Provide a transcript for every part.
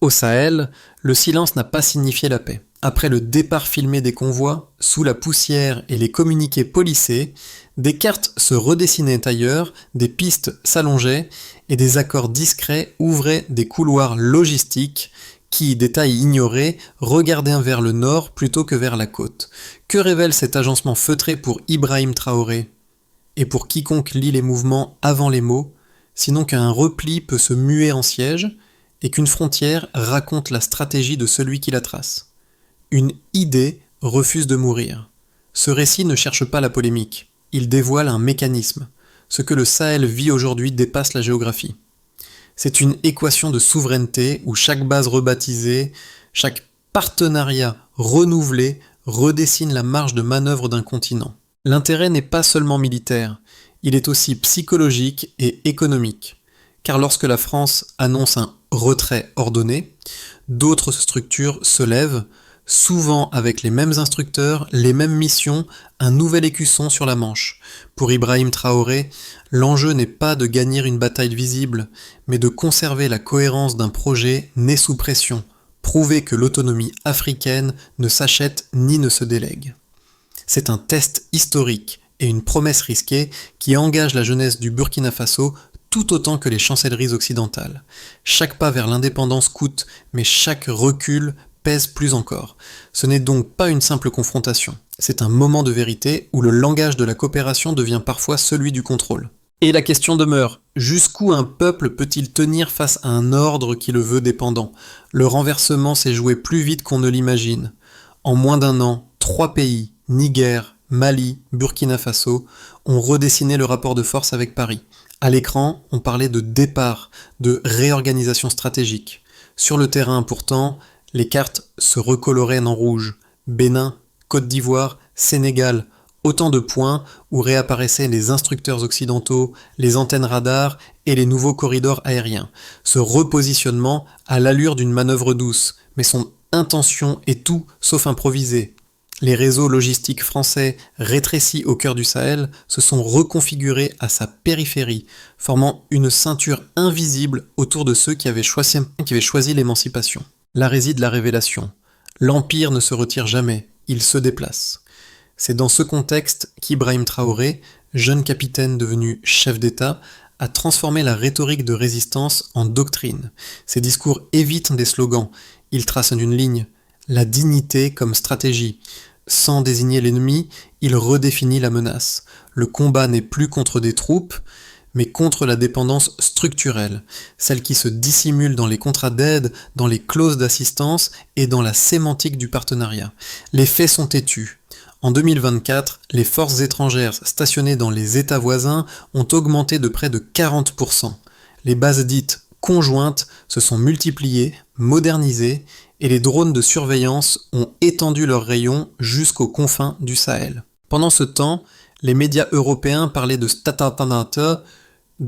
Au Sahel, le silence n'a pas signifié la paix. Après le départ filmé des convois, sous la poussière et les communiqués policés, des cartes se redessinaient ailleurs, des pistes s'allongeaient et des accords discrets ouvraient des couloirs logistiques qui, détail ignoré, regardaient vers le nord plutôt que vers la côte. Que révèle cet agencement feutré pour Ibrahim Traoré et pour quiconque lit les mouvements avant les mots, sinon qu'un repli peut se muer en siège et qu'une frontière raconte la stratégie de celui qui la trace. Une idée refuse de mourir. Ce récit ne cherche pas la polémique, il dévoile un mécanisme. Ce que le Sahel vit aujourd'hui dépasse la géographie. C'est une équation de souveraineté où chaque base rebaptisée, chaque partenariat renouvelé redessine la marge de manœuvre d'un continent. L'intérêt n'est pas seulement militaire, il est aussi psychologique et économique. Car lorsque la France annonce un retrait ordonné, d'autres structures se lèvent, souvent avec les mêmes instructeurs, les mêmes missions, un nouvel écusson sur la Manche. Pour Ibrahim Traoré, l'enjeu n'est pas de gagner une bataille visible, mais de conserver la cohérence d'un projet né sous pression, prouver que l'autonomie africaine ne s'achète ni ne se délègue. C'est un test historique et une promesse risquée qui engage la jeunesse du Burkina Faso tout autant que les chancelleries occidentales. Chaque pas vers l'indépendance coûte, mais chaque recul pèse plus encore. Ce n'est donc pas une simple confrontation, c'est un moment de vérité où le langage de la coopération devient parfois celui du contrôle. Et la question demeure, jusqu'où un peuple peut-il tenir face à un ordre qui le veut dépendant ? Le renversement s'est joué plus vite qu'on ne l'imagine. En moins d'un an, 3 pays, Niger, Mali, Burkina Faso, ont redessiné le rapport de force avec Paris. À l'écran, on parlait de départ, de réorganisation stratégique. Sur le terrain, pourtant, les cartes se recoloraient en rouge. Bénin, Côte d'Ivoire, Sénégal, autant de points où réapparaissaient les instructeurs occidentaux, les antennes radars et les nouveaux corridors aériens. Ce repositionnement a l'allure d'une manœuvre douce, mais son intention est tout sauf improvisée. Les réseaux logistiques français, rétrécis au cœur du Sahel, se sont reconfigurés à sa périphérie, formant une ceinture invisible autour de ceux qui avaient choisi l'émancipation. Là réside la révélation. L'Empire ne se retire jamais, il se déplace. C'est dans ce contexte qu'Ibrahim Traoré, jeune capitaine devenu chef d'État, a transformé la rhétorique de résistance en doctrine. Ses discours évitent des slogans, il trace une ligne, la dignité comme stratégie. Sans désigner l'ennemi, il redéfinit la menace. Le combat n'est plus contre des troupes, mais contre la dépendance structurelle, celle qui se dissimule dans les contrats d'aide, dans les clauses d'assistance et dans la sémantique du partenariat. Les faits sont têtus. En 2024, les forces étrangères stationnées dans les États voisins ont augmenté de près de 40%. Les bases dites conjointes se sont multipliées, modernisées, et les drones de surveillance ont étendu leurs rayons jusqu'aux confins du Sahel. Pendant ce temps, les médias européens parlaient de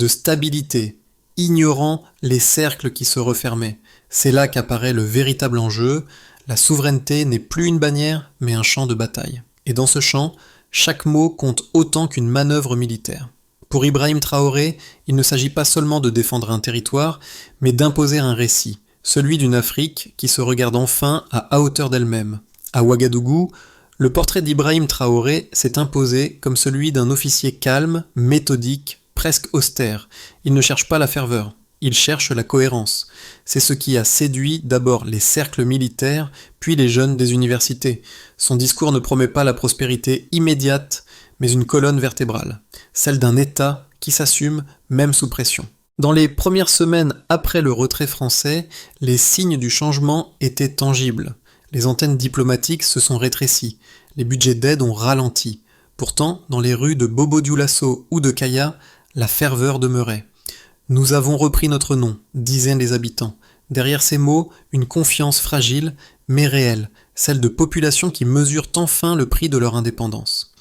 stabilité, ignorant les cercles qui se refermaient. C'est là qu'apparaît le véritable enjeu. La souveraineté n'est plus une bannière, mais un champ de bataille. Et dans ce champ, chaque mot compte autant qu'une manœuvre militaire. Pour Ibrahim Traoré, il ne s'agit pas seulement de défendre un territoire, mais d'imposer un récit, celui d'une Afrique qui se regarde enfin à hauteur d'elle-même. À Ouagadougou, le portrait d'Ibrahim Traoré s'est imposé comme celui d'un officier calme, méthodique, presque austère. Il ne cherche pas la ferveur, il cherche la cohérence. C'est ce qui a séduit d'abord les cercles militaires, puis les jeunes des universités. Son discours ne promet pas la prospérité immédiate, mais une colonne vertébrale, celle d'un État qui s'assume même sous pression. Dans les premières semaines après le retrait français, les signes du changement étaient tangibles. Les antennes diplomatiques se sont rétrécies, les budgets d'aide ont ralenti. Pourtant, dans les rues de Bobo-Dioulasso ou de Kaya, la ferveur demeurait. « Nous avons repris notre nom », disaient les habitants. Derrière ces mots, une confiance fragile, mais réelle, celle de populations qui mesurent enfin le prix de leur indépendance.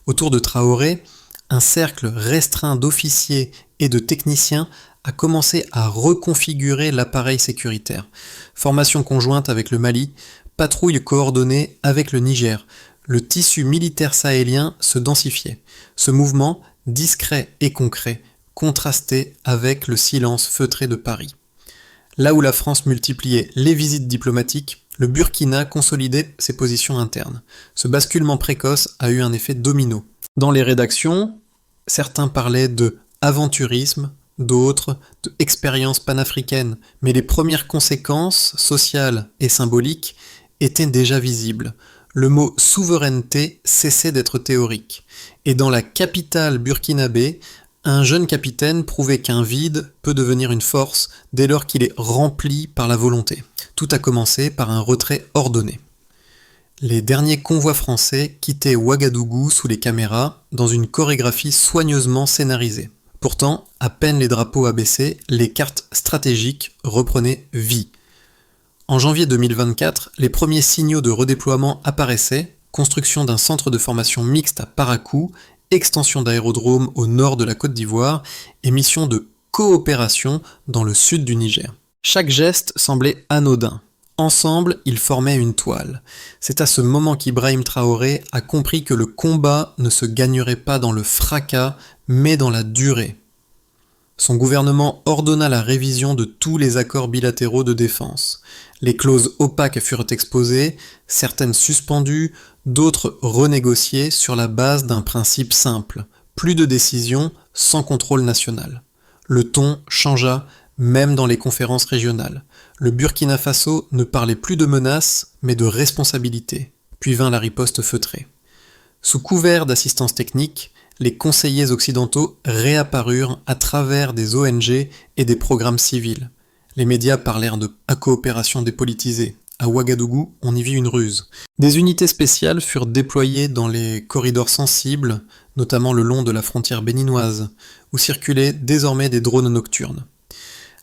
Autour de Traoré, un cercle restreint d'officiers et de techniciens a commencé à reconfigurer l'appareil sécuritaire. Formation conjointe avec le Mali, patrouille coordonnée avec le Niger. Le tissu militaire sahélien se densifiait. Ce mouvement, discret et concret, contrastait avec le silence feutré de Paris. Là où la France multipliait les visites diplomatiques, le Burkina consolidait ses positions internes. Ce basculement précoce a eu un effet domino. Dans les rédactions, certains parlaient de aventurisme, d'autres de expérience panafricaine, mais les premières conséquences sociales et symboliques étaient déjà visibles. Le mot souveraineté cessait d'être théorique. Et dans la capitale burkinabé, un jeune capitaine prouvait qu'un vide peut devenir une force dès lors qu'il est rempli par la volonté. Tout a commencé par un retrait ordonné. Les derniers convois français quittaient Ouagadougou sous les caméras dans une chorégraphie soigneusement scénarisée. Pourtant, à peine les drapeaux abaissés, les cartes stratégiques reprenaient vie. En janvier 2024, les premiers signaux de redéploiement apparaissaient, construction d'un centre de formation mixte à Parakou, extension d'aérodrome au nord de la Côte d'Ivoire et mission de coopération dans le sud du Niger. Chaque geste semblait anodin. Ensemble, ils formaient une toile. C'est à ce moment qu'Ibrahim Traoré a compris que le combat ne se gagnerait pas dans le fracas, mais dans la durée. Son gouvernement ordonna la révision de tous les accords bilatéraux de défense. Les clauses opaques furent exposées, certaines suspendues, d'autres renégociées sur la base d'un principe simple. Plus de décisions sans contrôle national. Le ton changea même dans les conférences régionales. Le Burkina Faso ne parlait plus de menaces, mais de responsabilité. Puis vint la riposte feutrée. Sous couvert d'assistance technique, les conseillers occidentaux réapparurent à travers des ONG et des programmes civils. Les médias parlèrent de coopération dépolitisée. À Ouagadougou, on y vit une ruse. Des unités spéciales furent déployées dans les corridors sensibles, notamment le long de la frontière béninoise, où circulaient désormais des drones nocturnes.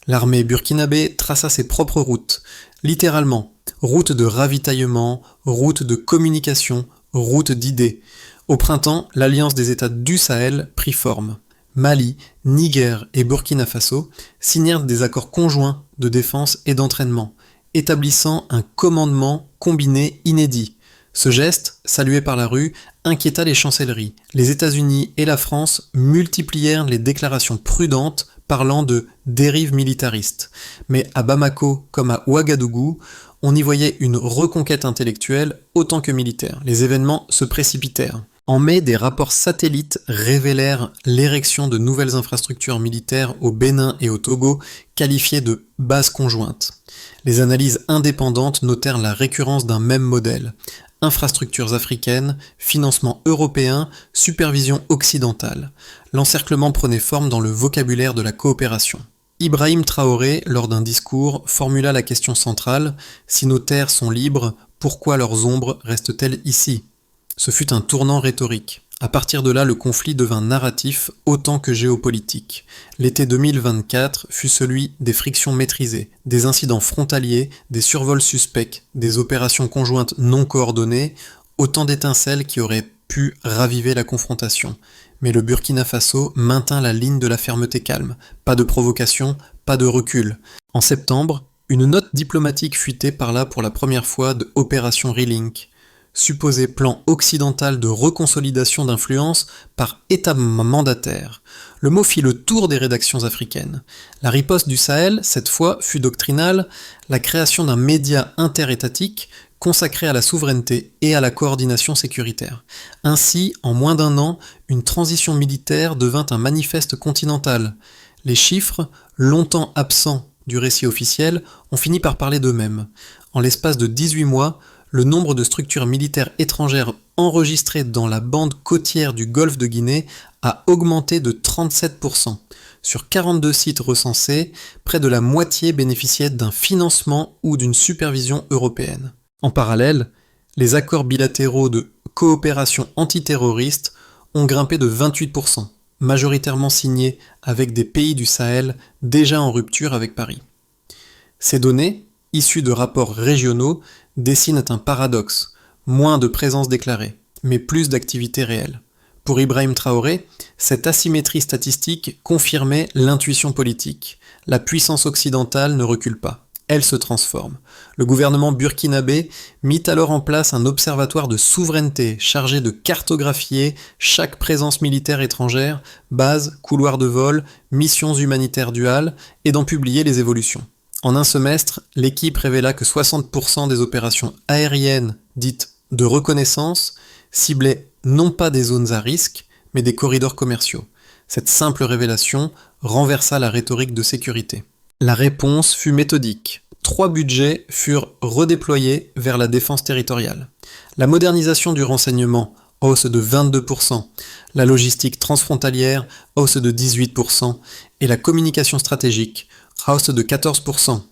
L'armée burkinabé traça ses propres routes, littéralement, route de ravitaillement, route de communication, route d'idées. Au printemps, l'alliance des États du Sahel prit forme. Mali, Niger et Burkina Faso signèrent des accords conjoints de défense et d'entraînement, établissant un commandement combiné inédit. Ce geste, salué par la rue, inquiéta les chancelleries. Les États-Unis et la France multiplièrent les déclarations prudentes parlant de dérive militariste. Mais à Bamako comme à Ouagadougou, on y voyait une reconquête intellectuelle autant que militaire. Les événements se précipitèrent. En mai, des rapports satellites révélèrent l'érection de nouvelles infrastructures militaires au Bénin et au Togo, qualifiées de bases conjointes. Les analyses indépendantes notèrent la récurrence d'un même modèle. Infrastructures africaines, financement européen, supervision occidentale. L'encerclement prenait forme dans le vocabulaire de la coopération. Ibrahim Traoré, lors d'un discours, formula la question centrale « Si nos terres sont libres, pourquoi leurs ombres restent-elles ici ?» Ce fut un tournant rhétorique. À partir de là, le conflit devint narratif autant que géopolitique. L'été 2024 fut celui des frictions maîtrisées, des incidents frontaliers, des survols suspects, des opérations conjointes non coordonnées, autant d'étincelles qui auraient pu raviver la confrontation. Mais le Burkina Faso maintint la ligne de la fermeté calme. Pas de provocation, pas de recul. En septembre, une note diplomatique fuitait par là pour la première fois de Opération Relink. Supposé plan occidental de reconsolidation d'influence par État mandataire. Le mot fit le tour des rédactions africaines. La riposte du Sahel, cette fois, fut doctrinale, la création d'un média interétatique consacré à la souveraineté et à la coordination sécuritaire. Ainsi, en moins d'un an, une transition militaire devint un manifeste continental. Les chiffres, longtemps absents du récit officiel, ont fini par parler d'eux-mêmes. En l'espace de 18 mois, le nombre de structures militaires étrangères enregistrées dans la bande côtière du golfe de Guinée a augmenté de 37%. Sur 42 sites recensés, près de la moitié bénéficiaient d'un financement ou d'une supervision européenne. En parallèle, les accords bilatéraux de coopération antiterroriste ont grimpé de 28%, majoritairement signés avec des pays du Sahel déjà en rupture avec Paris. Ces données, issues de rapports régionaux, dessinent un paradoxe, moins de présence déclarée, mais plus d'activité réelle. Pour Ibrahim Traoré, cette asymétrie statistique confirmait l'intuition politique. La puissance occidentale ne recule pas, elle se transforme. Le gouvernement burkinabé mit alors en place un observatoire de souveraineté chargé de cartographier chaque présence militaire étrangère, base, couloir de vol, missions humanitaires duales, et d'en publier les évolutions. En un semestre, l'équipe révéla que 60% des opérations aériennes dites de reconnaissance ciblaient non pas des zones à risque, mais des corridors commerciaux. Cette simple révélation renversa la rhétorique de sécurité. La réponse fut méthodique. 3 budgets furent redéployés vers la défense territoriale. La modernisation du renseignement, hausse de 22%, la logistique transfrontalière, hausse de 18%, et la communication stratégique, hausse de 14%.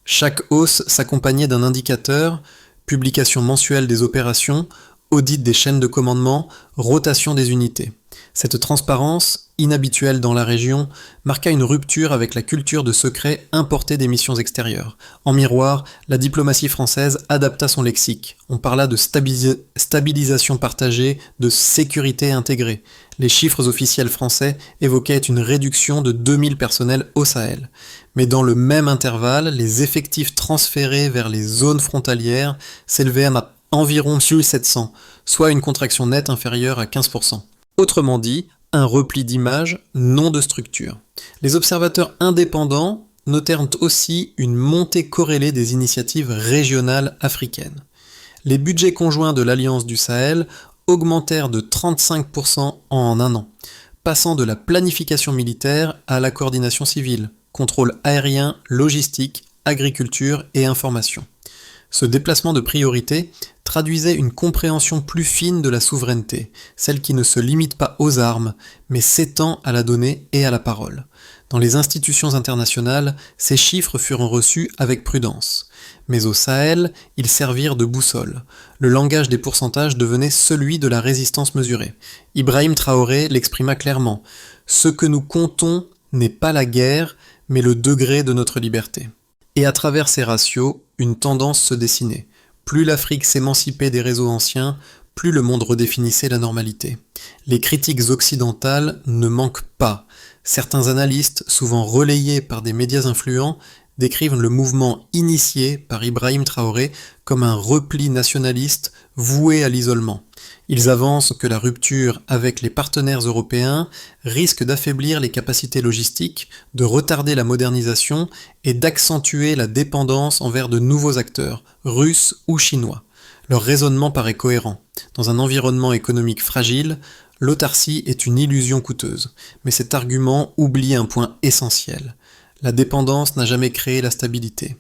Chaque hausse s'accompagnait d'un indicateur, publication mensuelle des opérations, audit des chaînes de commandement, rotation des unités. Cette transparence, inhabituelle dans la région, marqua une rupture avec la culture de secret importée des missions extérieures. En miroir, la diplomatie française adapta son lexique. On parla de stabilisation partagée, de sécurité intégrée. Les chiffres officiels français évoquaient une réduction de 2000 personnels au Sahel. Mais dans le même intervalle, les effectifs transférés vers les zones frontalières s'élevaient à environ 1700, soit une contraction nette inférieure à 15%. Autrement dit, un repli d'image, non de structure. Les observateurs indépendants notèrent aussi une montée corrélée des initiatives régionales africaines. Les budgets conjoints de l'Alliance du Sahel augmentèrent de 35% en un an, passant de la planification militaire à la coordination civile, contrôle aérien, logistique, agriculture et information. Ce déplacement de priorité traduisait une compréhension plus fine de la souveraineté, celle qui ne se limite pas aux armes, mais s'étend à la donnée et à la parole. Dans les institutions internationales, ces chiffres furent reçus avec prudence. Mais au Sahel, ils servirent de boussole. Le langage des pourcentages devenait celui de la résistance mesurée. Ibrahim Traoré l'exprima clairement. « Ce que nous comptons n'est pas la guerre, mais le degré de notre liberté. » Et à travers ces ratios, une tendance se dessinait. Plus l'Afrique s'émancipait des réseaux anciens, plus le monde redéfinissait la normalité. Les critiques occidentales ne manquent pas. Certains analystes, souvent relayés par des médias influents, décrivent le mouvement initié par Ibrahim Traoré comme un repli nationaliste voué à l'isolement. Ils avancent que la rupture avec les partenaires européens risque d'affaiblir les capacités logistiques, de retarder la modernisation et d'accentuer la dépendance envers de nouveaux acteurs, russes ou chinois. Leur raisonnement paraît cohérent. Dans un environnement économique fragile, l'autarcie est une illusion coûteuse. Mais cet argument oublie un point essentiel. La dépendance n'a jamais créé la stabilité.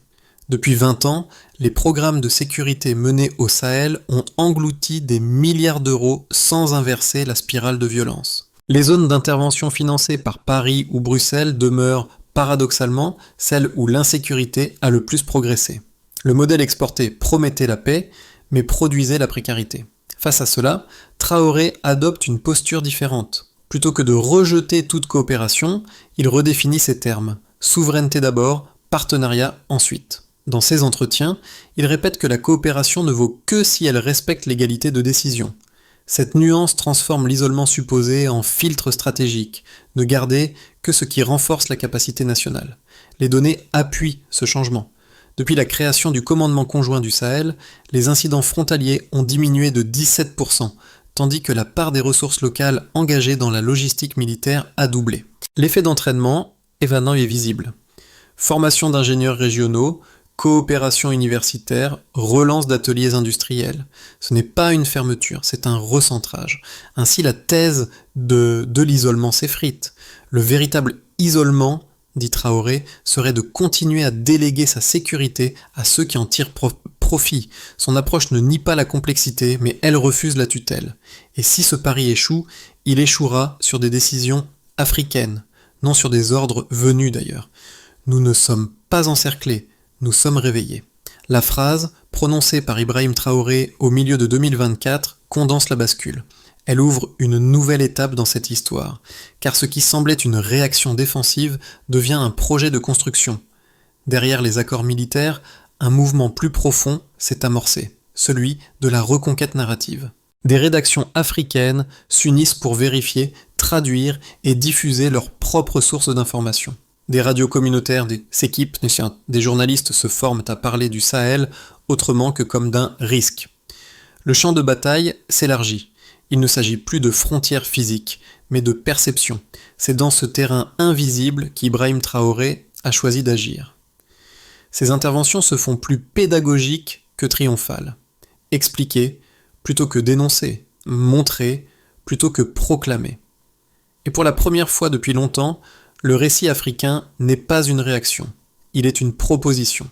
Depuis 20 ans, les programmes de sécurité menés au Sahel ont englouti des milliards d'euros sans inverser la spirale de violence. Les zones d'intervention financées par Paris ou Bruxelles demeurent, paradoxalement, celles où l'insécurité a le plus progressé. Le modèle exporté promettait la paix, mais produisait la précarité. Face à cela, Traoré adopte une posture différente. Plutôt que de rejeter toute coopération, il redéfinit ses termes. Souveraineté d'abord, partenariat ensuite. Dans ses entretiens, il répète que la coopération ne vaut que si elle respecte l'égalité de décision. Cette nuance transforme l'isolement supposé en filtre stratégique, ne garder que ce qui renforce la capacité nationale. Les données appuient ce changement. Depuis la création du commandement conjoint du Sahel, les incidents frontaliers ont diminué de 17%, tandis que la part des ressources locales engagées dans la logistique militaire a doublé. L'effet d'entraînement évidemment est visible. Formation d'ingénieurs régionaux, coopération universitaire, relance d'ateliers industriels. Ce n'est pas une fermeture, c'est un recentrage. Ainsi, la thèse de l'isolement s'effrite. Le véritable isolement, dit Traoré, serait de continuer à déléguer sa sécurité à ceux qui en tirent profit. Son approche ne nie pas la complexité, mais elle refuse la tutelle. Et si ce pari échoue, il échouera sur des décisions africaines, non sur des ordres venus d'ailleurs. Nous ne sommes pas encerclés, nous sommes réveillés. La phrase, prononcée par Ibrahim Traoré au milieu de 2024, condense la bascule. Elle ouvre une nouvelle étape dans cette histoire, car ce qui semblait une réaction défensive devient un projet de construction. Derrière les accords militaires, un mouvement plus profond s'est amorcé, celui de la reconquête narrative. Des rédactions africaines s'unissent pour vérifier, traduire et diffuser leurs propres sources d'information. Des radios communautaires s'équipent, des journalistes se forment à parler du Sahel autrement que comme d'un risque. Le champ de bataille s'élargit. Il ne s'agit plus de frontières physiques, mais de perception. C'est dans ce terrain invisible qu'Ibrahim Traoré a choisi d'agir. Ces interventions se font plus pédagogiques que triomphales. Expliquer plutôt que dénoncer, montrer plutôt que proclamer. Et pour la première fois depuis longtemps, le récit africain n'est pas une réaction, il est une proposition.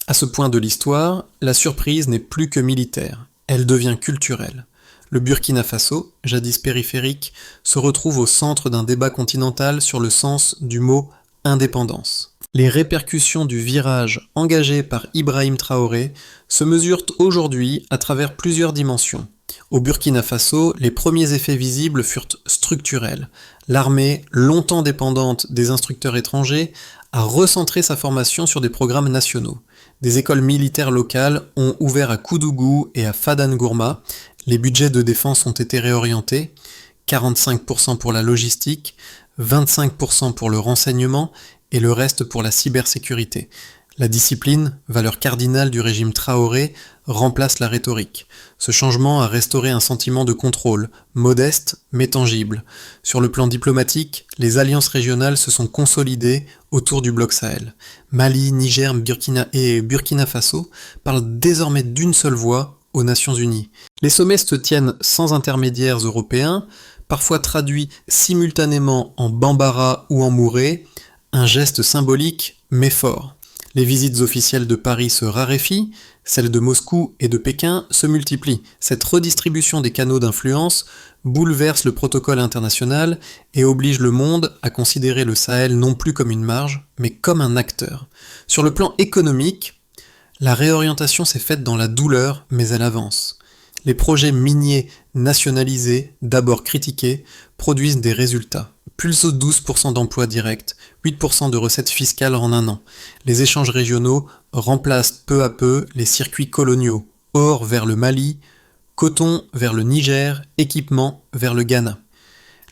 À ce point de l'histoire, la surprise n'est plus que militaire, elle devient culturelle. Le Burkina Faso, jadis périphérique, se retrouve au centre d'un débat continental sur le sens du mot indépendance. Les répercussions du virage engagé par Ibrahim Traoré se mesurent aujourd'hui à travers plusieurs dimensions. Au Burkina Faso, les premiers effets visibles furent structurels. L'armée, longtemps dépendante des instructeurs étrangers, a recentré sa formation sur des programmes nationaux. Des écoles militaires locales ont ouvert à Koudougou et à Fadangourma. Les budgets de défense ont été réorientés, 45% pour la logistique, 25% pour le renseignement et le reste pour la cybersécurité. La discipline, valeur cardinale du régime Traoré, remplace la rhétorique. Ce changement a restauré un sentiment de contrôle, modeste mais tangible. Sur le plan diplomatique, les alliances régionales se sont consolidées autour du bloc Sahel. Mali, Niger, Burkina Faso parlent désormais d'une seule voix aux Nations Unies. Les sommets se tiennent sans intermédiaires européens, parfois traduits simultanément en Bambara ou en Mouré, un geste symbolique mais fort. Les visites officielles de Paris se raréfient, celles de Moscou et de Pékin se multiplient. Cette redistribution des canaux d'influence bouleverse le protocole international et oblige le monde à considérer le Sahel non plus comme une marge, mais comme un acteur. Sur le plan économique, la réorientation s'est faite dans la douleur, mais elle avance. Les projets miniers nationalisés, d'abord critiqués, produisent des résultats. Plus de 12% d'emplois directs, 8% de recettes fiscales en un an. Les échanges régionaux remplacent peu à peu les circuits coloniaux. Or vers le Mali, coton vers le Niger, équipement vers le Ghana.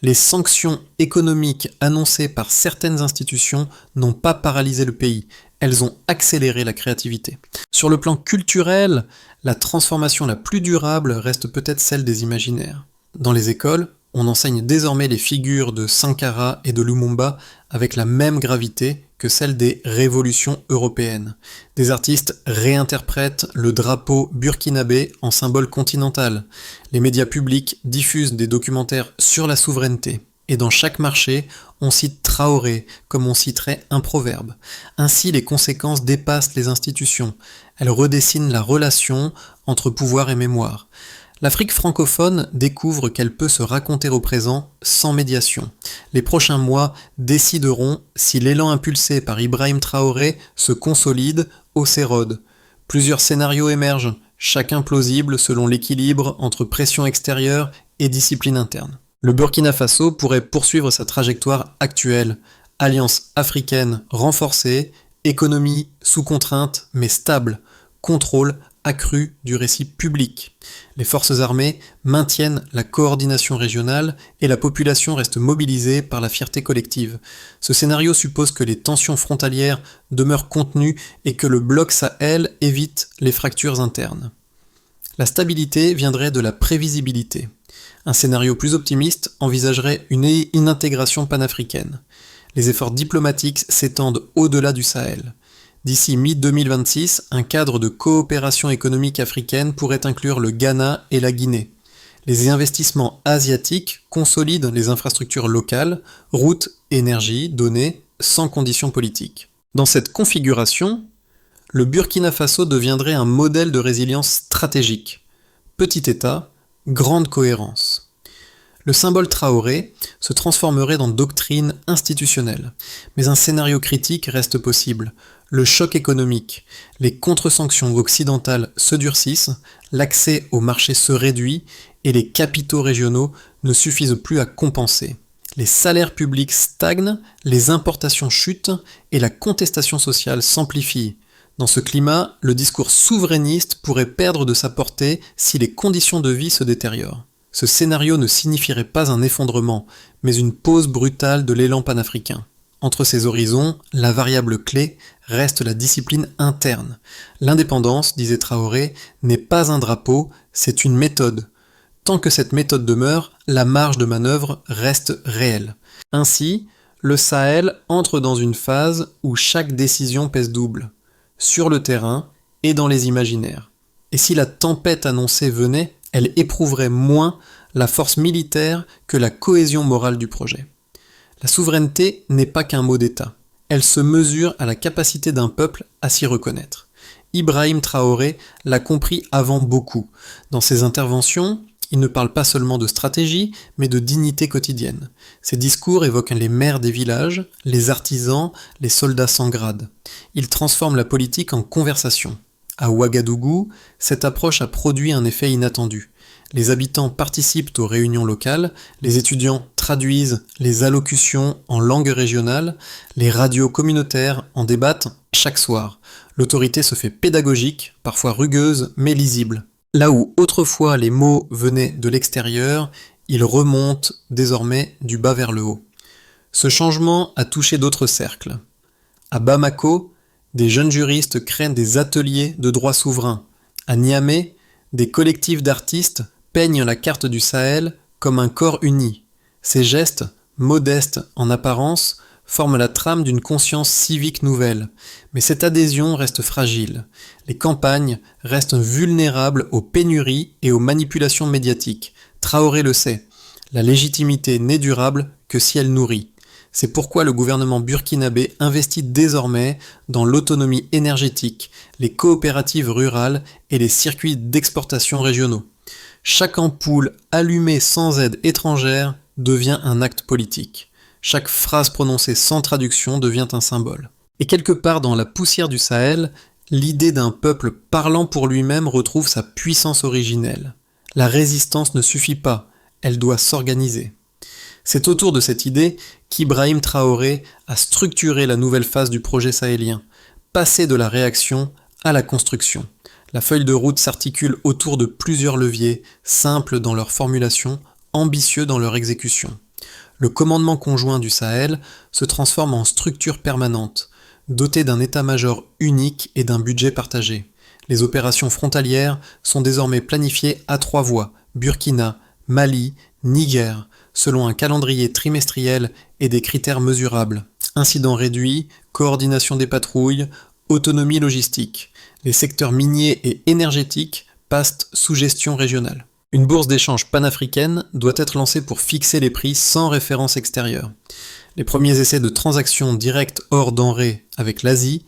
Les sanctions économiques annoncées par certaines institutions n'ont pas paralysé le pays, elles ont accéléré la créativité. Sur le plan culturel, la transformation la plus durable reste peut-être celle des imaginaires. Dans les écoles, on enseigne désormais les figures de Sankara et de Lumumba avec la même gravité que celle des révolutions européennes. Des artistes réinterprètent le drapeau burkinabé en symbole continental. Les médias publics diffusent des documentaires sur la souveraineté. Et dans chaque marché, on cite Traoré comme on citerait un proverbe. Ainsi, les conséquences dépassent les institutions. Elles redessinent la relation entre pouvoir et mémoire. L'Afrique francophone découvre qu'elle peut se raconter au présent sans médiation. Les prochains mois décideront si l'élan impulsé par Ibrahim Traoré se consolide ou s'érode. Plusieurs scénarios émergent, chacun plausible selon l'équilibre entre pression extérieure et discipline interne. Le Burkina Faso pourrait poursuivre sa trajectoire actuelle, alliance africaine renforcée, économie sous contrainte mais stable, contrôle accru du récit public. Les forces armées maintiennent la coordination régionale et la population reste mobilisée par la fierté collective. Ce scénario suppose que les tensions frontalières demeurent contenues et que le bloc Sahel évite les fractures internes. La stabilité viendrait de la prévisibilité. Un scénario plus optimiste envisagerait une intégration panafricaine. Les efforts diplomatiques s'étendent au-delà du Sahel. D'ici mi-2026, un cadre de coopération économique africaine pourrait inclure le Ghana et la Guinée. Les investissements asiatiques consolident les infrastructures locales, routes, énergie, données, sans conditions politiques. Dans cette configuration, le Burkina Faso deviendrait un modèle de résilience stratégique. Petit État, grande cohérence. Le symbole Traoré se transformerait en doctrine institutionnelle. Mais un scénario critique reste possible. Le choc économique, les contre-sanctions occidentales se durcissent, l'accès au marché se réduit et les capitaux régionaux ne suffisent plus à compenser. Les salaires publics stagnent, les importations chutent et la contestation sociale s'amplifie. Dans ce climat, le discours souverainiste pourrait perdre de sa portée si les conditions de vie se détériorent. Ce scénario ne signifierait pas un effondrement, mais une pause brutale de l'élan panafricain. Entre ces horizons, la variable clé reste la discipline interne. L'indépendance, disait Traoré, n'est pas un drapeau, c'est une méthode. Tant que cette méthode demeure, la marge de manœuvre reste réelle. Ainsi, le Sahel entre dans une phase où chaque décision pèse double, sur le terrain et dans les imaginaires. Et si la tempête annoncée venait, elle éprouverait moins la force militaire que la cohésion morale du projet. La souveraineté n'est pas qu'un mot d'État. Elle se mesure à la capacité d'un peuple à s'y reconnaître. Ibrahim Traoré l'a compris avant beaucoup. Dans ses interventions, il ne parle pas seulement de stratégie, mais de dignité quotidienne. Ses discours évoquent les maires des villages, les artisans, les soldats sans grade. Il transforme la politique en conversation. À Ouagadougou, cette approche a produit un effet inattendu. Les habitants participent aux réunions locales, les étudiants traduisent les allocutions en langue régionale, les radios communautaires en débattent chaque soir. L'autorité se fait pédagogique, parfois rugueuse, mais lisible. Là où autrefois les mots venaient de l'extérieur, ils remontent désormais du bas vers le haut. Ce changement a touché d'autres cercles. À Bamako, des jeunes juristes créent des ateliers de droit souverain. À Niamey, des collectifs d'artistes peignent la carte du Sahel comme un corps uni. Ces gestes, modestes en apparence, forment la trame d'une conscience civique nouvelle. Mais cette adhésion reste fragile. Les campagnes restent vulnérables aux pénuries et aux manipulations médiatiques. Traoré le sait. La légitimité n'est durable que si elle nourrit. C'est pourquoi le gouvernement burkinabé investit désormais dans l'autonomie énergétique, les coopératives rurales et les circuits d'exportation régionaux. Chaque ampoule allumée sans aide étrangère devient un acte politique. Chaque phrase prononcée sans traduction devient un symbole. Et quelque part dans la poussière du Sahel, l'idée d'un peuple parlant pour lui-même retrouve sa puissance originelle. La résistance ne suffit pas, elle doit s'organiser. C'est autour de cette idée qu'Ibrahim Traoré a structuré la nouvelle phase du projet sahélien, passer de la réaction à la construction. La feuille de route s'articule autour de plusieurs leviers, simples dans leur formulation, ambitieux dans leur exécution. Le commandement conjoint du Sahel se transforme en structure permanente, dotée d'un état-major unique et d'un budget partagé. Les opérations frontalières sont désormais planifiées à 3 voies, Burkina, Mali, Niger, selon un calendrier trimestriel et des critères mesurables. Incidents réduits, coordination des patrouilles, autonomie logistique. Les secteurs miniers et énergétiques passent sous gestion régionale. Une bourse d'échange panafricaine doit être lancée pour fixer les prix sans référence extérieure. Les premiers essais de transactions directes hors denrées avec l'Asie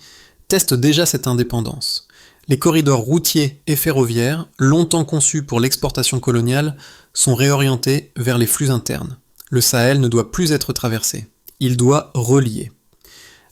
testent déjà cette indépendance. Les corridors routiers et ferroviaires, longtemps conçus pour l'exportation coloniale, sont réorientés vers les flux internes. Le Sahel ne doit plus être traversé. Il doit relier.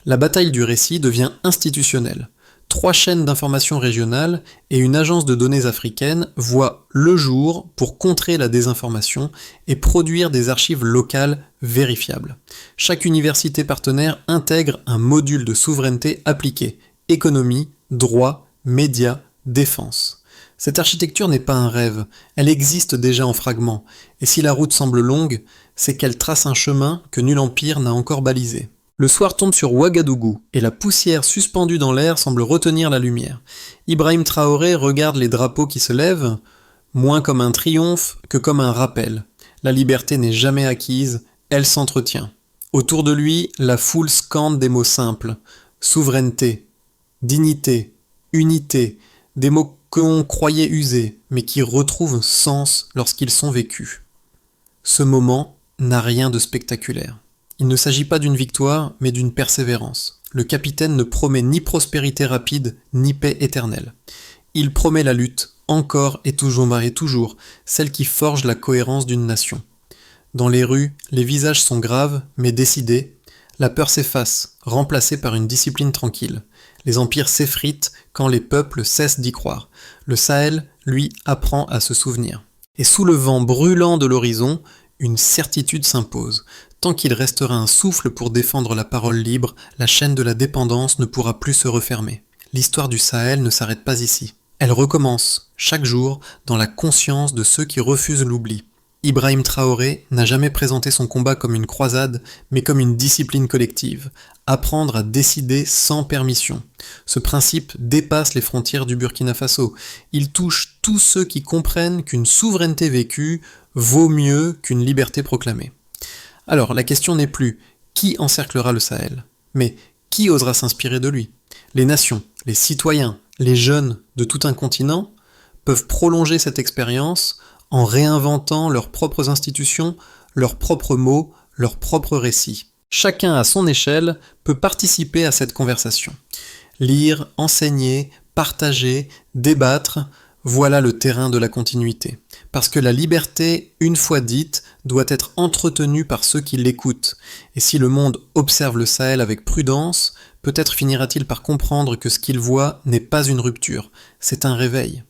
La bataille du récit devient institutionnelle. 3 chaînes d'information régionales et une agence de données africaine voient le jour pour contrer la désinformation et produire des archives locales vérifiables. Chaque université partenaire intègre un module de souveraineté appliqué, économie, droit, médias, défense. Cette architecture n'est pas un rêve, elle existe déjà en fragments, et si la route semble longue, c'est qu'elle trace un chemin que nul empire n'a encore balisé. Le soir tombe sur Ouagadougou, et la poussière suspendue dans l'air semble retenir la lumière. Ibrahim Traoré regarde les drapeaux qui se lèvent, moins comme un triomphe que comme un rappel. La liberté n'est jamais acquise, elle s'entretient. Autour de lui, la foule scande des mots simples. Souveraineté, dignité, unité, des mots qu'on croyait usés, mais qui retrouvent sens lorsqu'ils sont vécus. Ce moment n'a rien de spectaculaire. Il ne s'agit pas d'une victoire, mais d'une persévérance. Le capitaine ne promet ni prospérité rapide, ni paix éternelle. Il promet la lutte, encore et toujours, celle qui forge la cohérence d'une nation. Dans les rues, les visages sont graves, mais décidés. La peur s'efface, remplacée par une discipline tranquille. Les empires s'effritent quand les peuples cessent d'y croire. Le Sahel, lui, apprend à se souvenir. Et sous le vent brûlant de l'horizon, une certitude s'impose. Tant qu'il restera un souffle pour défendre la parole libre, la chaîne de la dépendance ne pourra plus se refermer. L'histoire du Sahel ne s'arrête pas ici. Elle recommence, chaque jour, dans la conscience de ceux qui refusent l'oubli. Ibrahim Traoré n'a jamais présenté son combat comme une croisade, mais comme une discipline collective. Apprendre à décider sans permission. Ce principe dépasse les frontières du Burkina Faso. Il touche tous ceux qui comprennent qu'une souveraineté vécue vaut mieux qu'une liberté proclamée. Alors, la question n'est plus Qui encerclera le Sahel? Mais qui osera s'inspirer de lui? Les nations, les citoyens, les jeunes de tout un continent peuvent prolonger cette expérience en réinventant leurs propres institutions, leurs propres mots, leurs propres récits. Chacun à son échelle peut participer à cette conversation. Lire, enseigner, partager, débattre, voilà le terrain de la continuité. Parce que la liberté, une fois dite, doit être entretenue par ceux qui l'écoutent. Et si le monde observe le Sahel avec prudence, peut-être finira-t-il par comprendre que ce qu'il voit n'est pas une rupture, c'est un réveil.